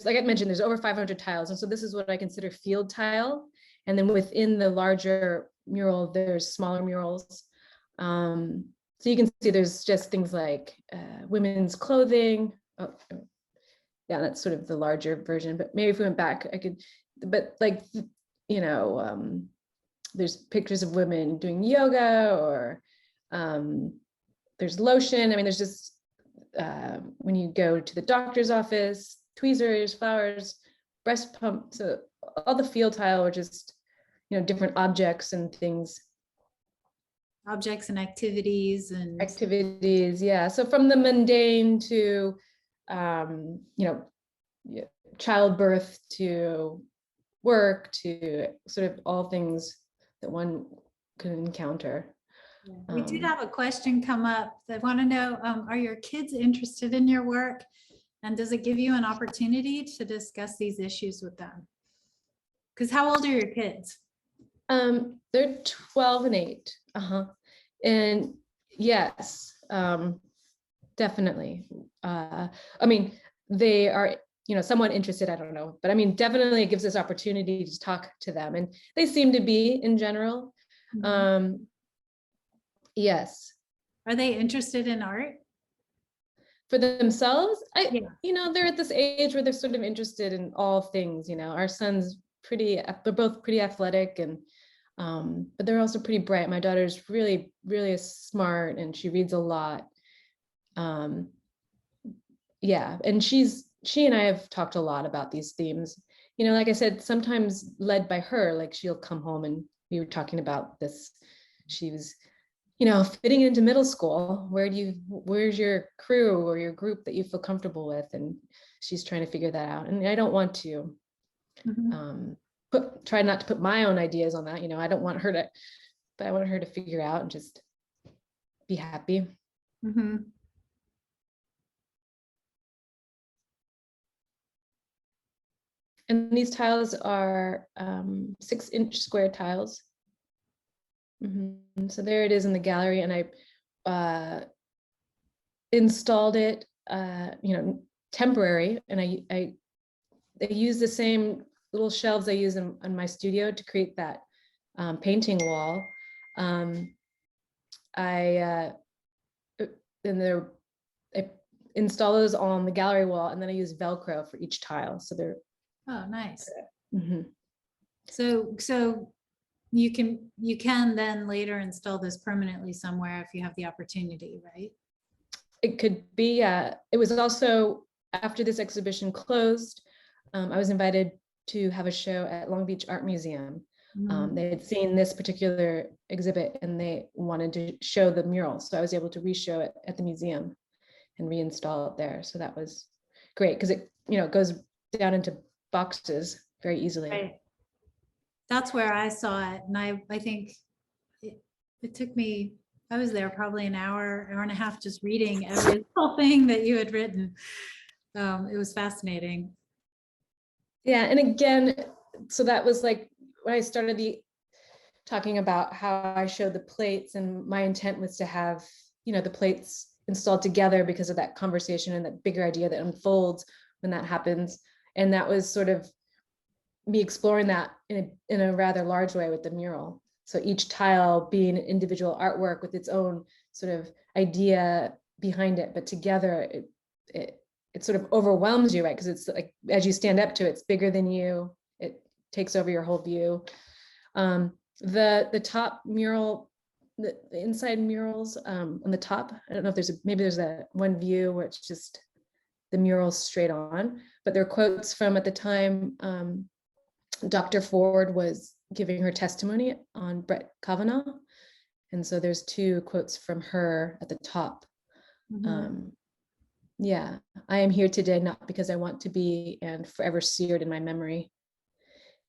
like I mentioned, there's over 500 tiles. And so this is what I consider field tile. And then within the larger mural, there's smaller murals. So you can see there's just things like women's clothing. Oh, yeah, that's sort of the larger version, but maybe if we went back, I could, but like, there's pictures of women doing yoga, or there's lotion. I mean, there's just, when you go to the doctor's office, tweezers, flowers, breast pump. So all the field tile are just, different objects and things. Objects and activities and activities, yeah. So from the mundane to, childbirth, to work, to sort of all things that one could encounter. We did have a question come up. They want to know, are your kids interested in your work? And does it give you an opportunity to discuss these issues with them? Because how old are your kids? They're 12 and 8. And yes, definitely. I mean, they are, somewhat interested, I don't know, but I mean, definitely it gives us opportunity to talk to them, and they seem to be in general. Mm-hmm. Yes. Are they interested in art? For themselves? They're at this age where they're sort of interested in all things, our son's they're both pretty athletic, and but they're also pretty bright. My daughter's really, really smart, and she reads a lot. Yeah, and she and I have talked a lot about these themes. Like I said, sometimes led by her, like she'll come home and we were talking about this. She was, fitting into middle school. Where's your crew or your group that you feel comfortable with? And she's trying to figure that out. And I don't want to try not to put my own ideas on that. I don't want her to, but I want her to figure out and just be happy. Mm-hmm. And these tiles are 6-inch square tiles. So there it is in the gallery, and I installed it, temporary, and I use the same little shelves I use in my studio to create that painting wall. I install those on the gallery wall, and then I use Velcro for each tile. So they're nice. Mm-hmm. So you can then later install this permanently somewhere if you have the opportunity, right? It could be. It was also after this exhibition closed, I was invited to have a show at Long Beach Art Museum. Mm-hmm. They had seen this particular exhibit and they wanted to show the mural. So I was able to re-show it at the museum and reinstall it there. So that was great because it, goes down into boxes very easily. Right. That's where I saw it. And I think It took me, I was there probably an hour, hour and a half, just reading every little thing that you had written. It was fascinating. Yeah, and again, so that was like when I started talking about how I showed the plates, and my intent was to have, the plates installed together because of that conversation and that bigger idea that unfolds when that happens. And that was sort of me exploring that in a rather large way with the mural. So each tile being an individual artwork with its own sort of idea behind it, but together it sort of overwhelms you, right? Because it's like, as you stand up to it, it's bigger than you. It takes over your whole view. The top mural, the inside murals on the top, I don't know if maybe there's a one view where it's just the murals straight on, but there are quotes from, at the time, Dr. Ford was giving her testimony on Brett Kavanaugh. And so there's 2 quotes from her at the top. Mm-hmm. Yeah, I am here today, not because I want to be, and forever seared in my memory.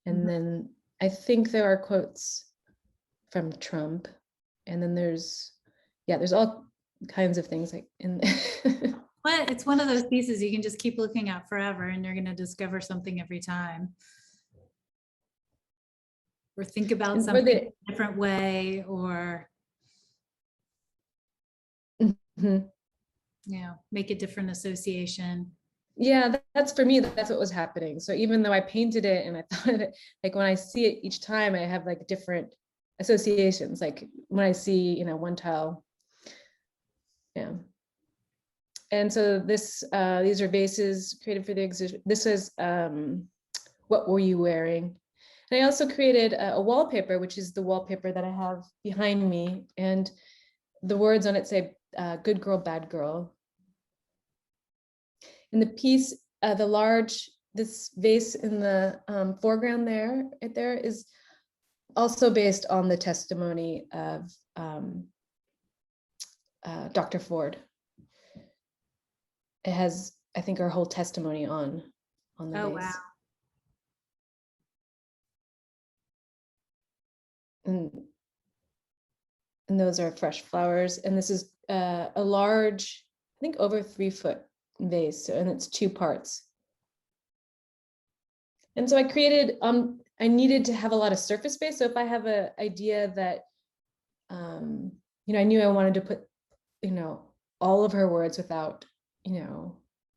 And Mm-hmm. then I think there are quotes from Trump. And then there's all kinds of things like in But it's one of those pieces you can just keep looking at forever, and you're going to discover something every time. Or think about something in a different way, or make a different association. Yeah, that's for me, that's what was happening. So even though I painted it and I thought it, like when I see it each time, I have like different associations. Like when I see, one tile. Yeah. And so these are vases created for the exhibition. This is What Were You Wearing? And I also created a wallpaper, which is the wallpaper that I have behind me. And the words on it say, good girl, bad girl. And the piece, this vase in the foreground there, is also based on the testimony of Dr. Ford. It has, I think, our whole testimony on the vase. Wow. And those are fresh flowers. And this is a large, I think over 3-foot vase. And it's 2 parts. And so I created, I needed to have a lot of surface space. So if I have an idea that, I knew I wanted to put, all of her words without,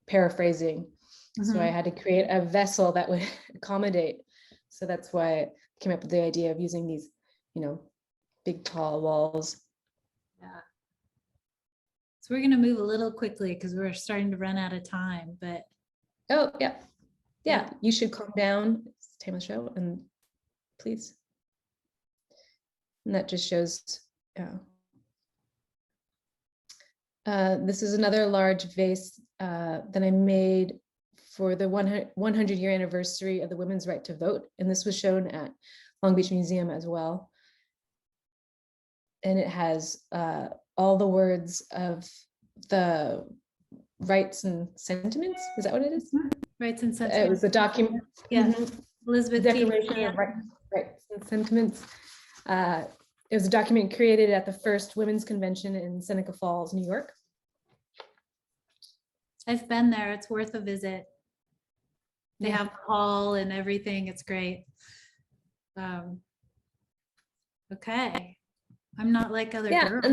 paraphrasing. Mm-hmm. So I had to create a vessel that would accommodate. So that's why I came up with the idea of using these, big tall walls. Yeah. So we're going to move a little quickly because we're starting to run out of time, but. Oh, yeah. You should calm down. It's the time of the show, and please. And that just shows, this is another large vase that I made for the 100-year anniversary of the women's right to vote. And this was shown at Long Beach Museum as well. And it has all the words of the rights and sentiments. Is that what it is? Rights and sentiments. It was a document. Yeah. Elizabeth Declaration of Rights and Sentiments. It was a document created at the first Women's Convention in Seneca Falls, New York. I've been there. It's worth a visit. They have the hall and everything. It's great. Okay. I'm not like other girls.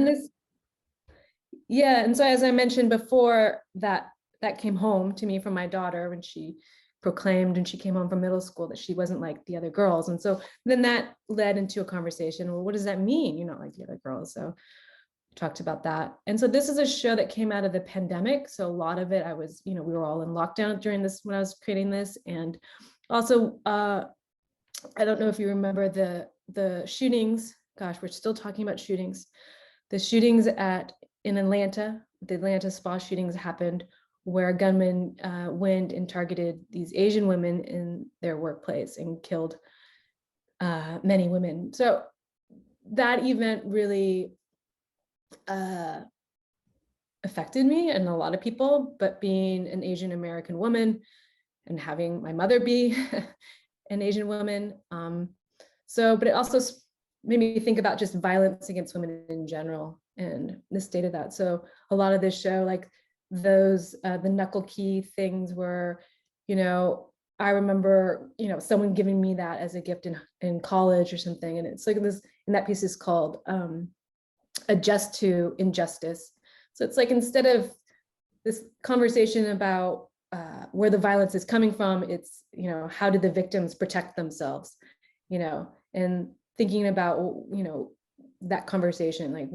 And so as I mentioned before, that came home to me from my daughter when she proclaimed, when she came home from middle school, that she wasn't like the other girls. And so then that led into a conversation. Well, what does that mean? You're not like the other girls. So we talked about that. And so this is a show that came out of the pandemic. So a lot of it, I was, we were all in lockdown during this, when I was creating this. And also, I don't know if you remember the shootings. Gosh, we're still talking about shootings. The shootings in Atlanta, the Atlanta spa shootings happened where a gunman went and targeted these Asian women in their workplace and killed many women. So that event really affected me and a lot of people, but being an Asian American woman and having my mother be an Asian woman. But it also made me think about just violence against women in general and the state of that. So a lot of this show, like those, the knuckle key things were, you know, I remember, you know, someone giving me that as a gift in college or something. And it's like this, and that piece is called Adjust to Injustice. So it's like, instead of this conversation about where the violence is coming from, it's, you know, how did the victims protect themselves, you know, and thinking about, you know, that conversation, like,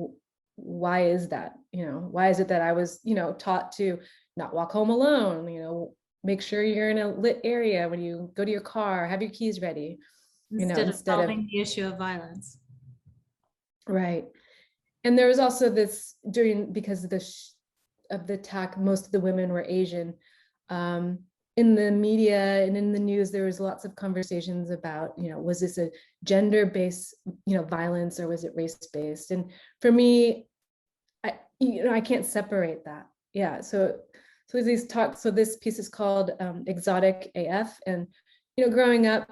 why is that, you know, why is it that I was, you know, taught to not walk home alone, you know, make sure you're in a lit area when you go to your car, have your keys ready, you know, Instead of solving the issue of violence. Right. And there was also this because of the attack, most of the women were Asian. In the media and in the news, there was lots of conversations about, you know, was this a gender-based, you know, violence, or was it race-based? And for me, I can't separate that. Yeah. So these talks. So this piece is called Exotic AF, and, you know, growing up,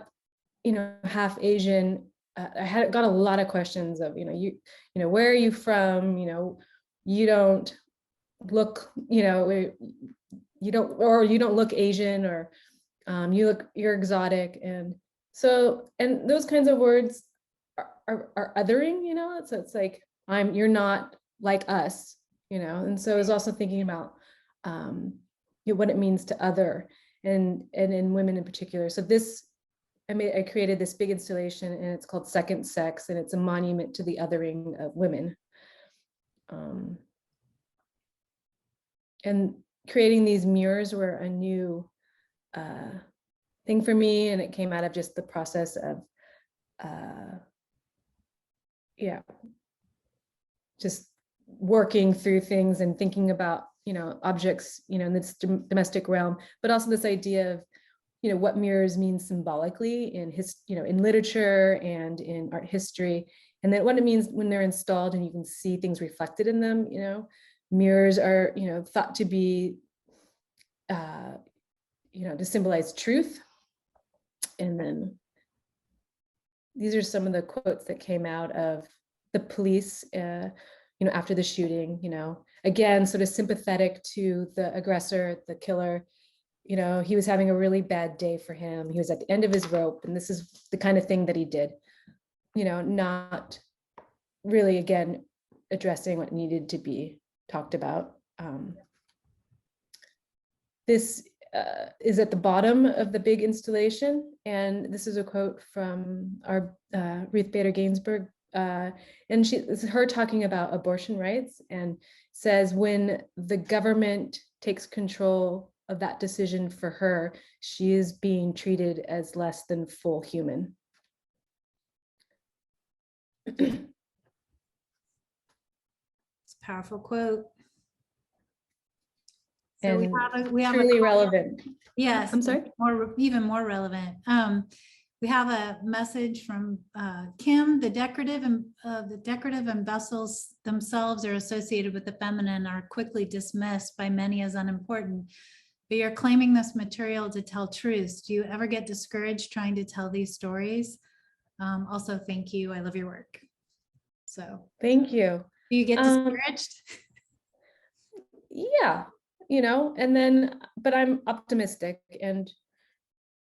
you know, half Asian, I got a lot of questions of, you know, where are you from? You know, you don't look, you know, you don't look Asian, or you're exotic. And so, and those kinds of words are othering, you know, so it's like, you're not like us, you know. And so I was also thinking about you know, what it means to other, and in women in particular. So this, I created this big installation, and it's called Second Sex, and it's a monument to the othering of women. And creating these mirrors were a new thing for me, and it came out of just the process of just working through things and thinking about, you know, objects, you know, in this domestic realm, but also this idea of, you know, what mirrors mean symbolically in you know, in literature and in art history, and then what it means when they're installed and you can see things reflected in them. You know, mirrors are, you know, thought to be, you know, to symbolize truth. And then these are some of the quotes that came out of the police, you know, after the shooting, you know, again, sort of sympathetic to the aggressor, the killer. You know, he was having a really bad day for him. He was at the end of his rope, and this is the kind of thing that he did, you know, not really, again, addressing what needed to be talked about. This is at the bottom of the big installation, and this is a quote from our Ruth Bader Ginsburg, and this is her talking about abortion rights, and says, when the government takes control of that decision for her, she is being treated as less than full human. It's a powerful quote. So And we have truly relevant. Yes, I'm sorry? Even more relevant. We have a message from Kim. The decorative and vessels themselves are associated with the feminine, are quickly dismissed by many as unimportant. But you're claiming this material to tell truths. Do you ever get discouraged trying to tell these stories? Also, thank you. I love your work. So Thank you. do you get discouraged? Yeah, you know, and then, but I'm optimistic, and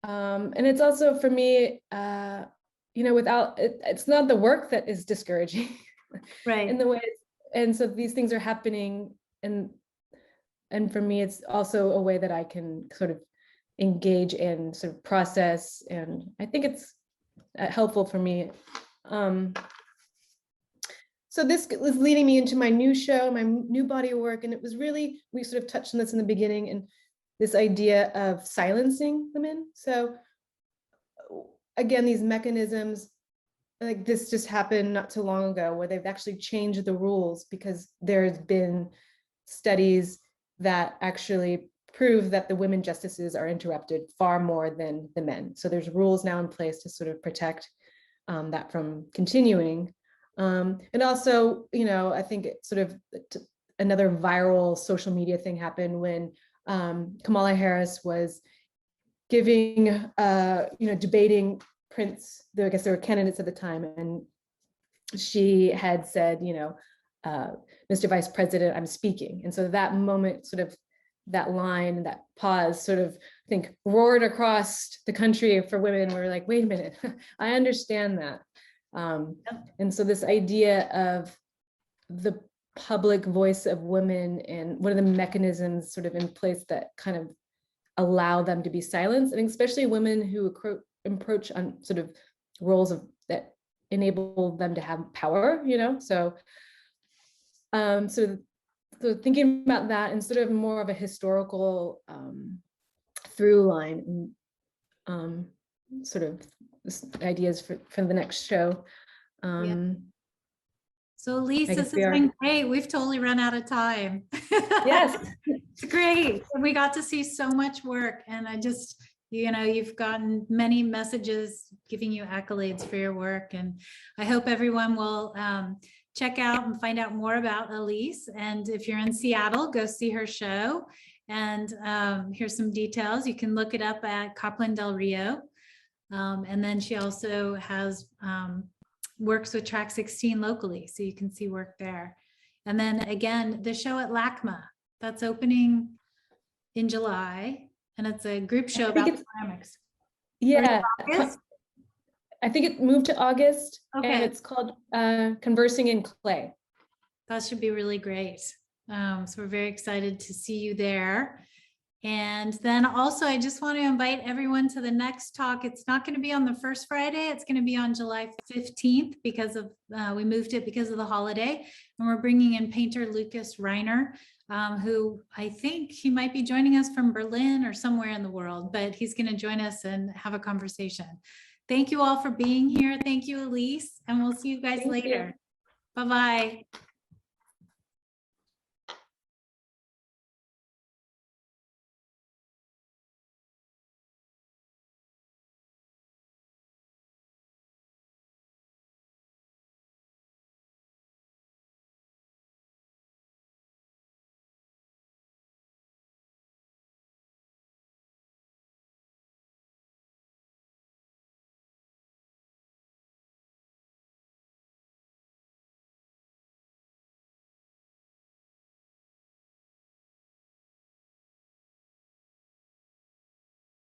it's also for me, you know, without it's not the work that is discouraging, Right. in the way, and so these things are happening, and for me, it's also a way that I can sort of engage and sort of process, and I think it's helpful for me. So this was leading me into my new show, my new body of work, and it was really, we sort of touched on this in the beginning, and this idea of silencing women. So again, these mechanisms, like this just happened not too long ago, where they've actually changed the rules because there's been studies that actually prove that the women justices are interrupted far more than the men. So there's rules now in place to sort of protect that from continuing. And also, you know, I think it's sort of another viral social media thing happened when Kamala Harris was giving, you know, debating Prince. I guess there were candidates at the time, and she had said, Mr. Vice President, I'm speaking. And so that moment, sort of that line, that pause sort of, I think, roared across the country for women. We were like, wait a minute, I understand that. And so this idea of the public voice of women and what are the mechanisms sort of in place that kind of allow them to be silenced, and especially women who approach on sort of roles that enable them to have power, so so thinking about that and sort of more of a historical through line, sort of ideas for the next show. So Elyse, this has been great. We've totally run out of time. Yes. It's great. And we got to see so much work. And I just, you've gotten many messages giving you accolades for your work. And I hope everyone will check out and find out more about Elyse. And if you're in Seattle, go see her show. And here's some details. You can look it up at Copland Del Rio. And then she also has works with Track 16 locally, so you can see work there. And then again, the show at LACMA, that's opening in July, and it's a group show about ceramics. Yeah, I think it moved to August, okay. And it's called Conversing in Clay. That should be really great. So we're very excited to see you there. And then also, I just want to invite everyone to the next talk. It's not going to be on the first Friday. It's going to be on July 15th because of, we moved it because of the holiday. And we're bringing in painter Lucas Reiner, who I think he might be joining us from Berlin or somewhere in the world, but he's going to join us and have a conversation. Thank you all for being here. Thank you, Elyse, and we'll see you guys later. Bye-bye.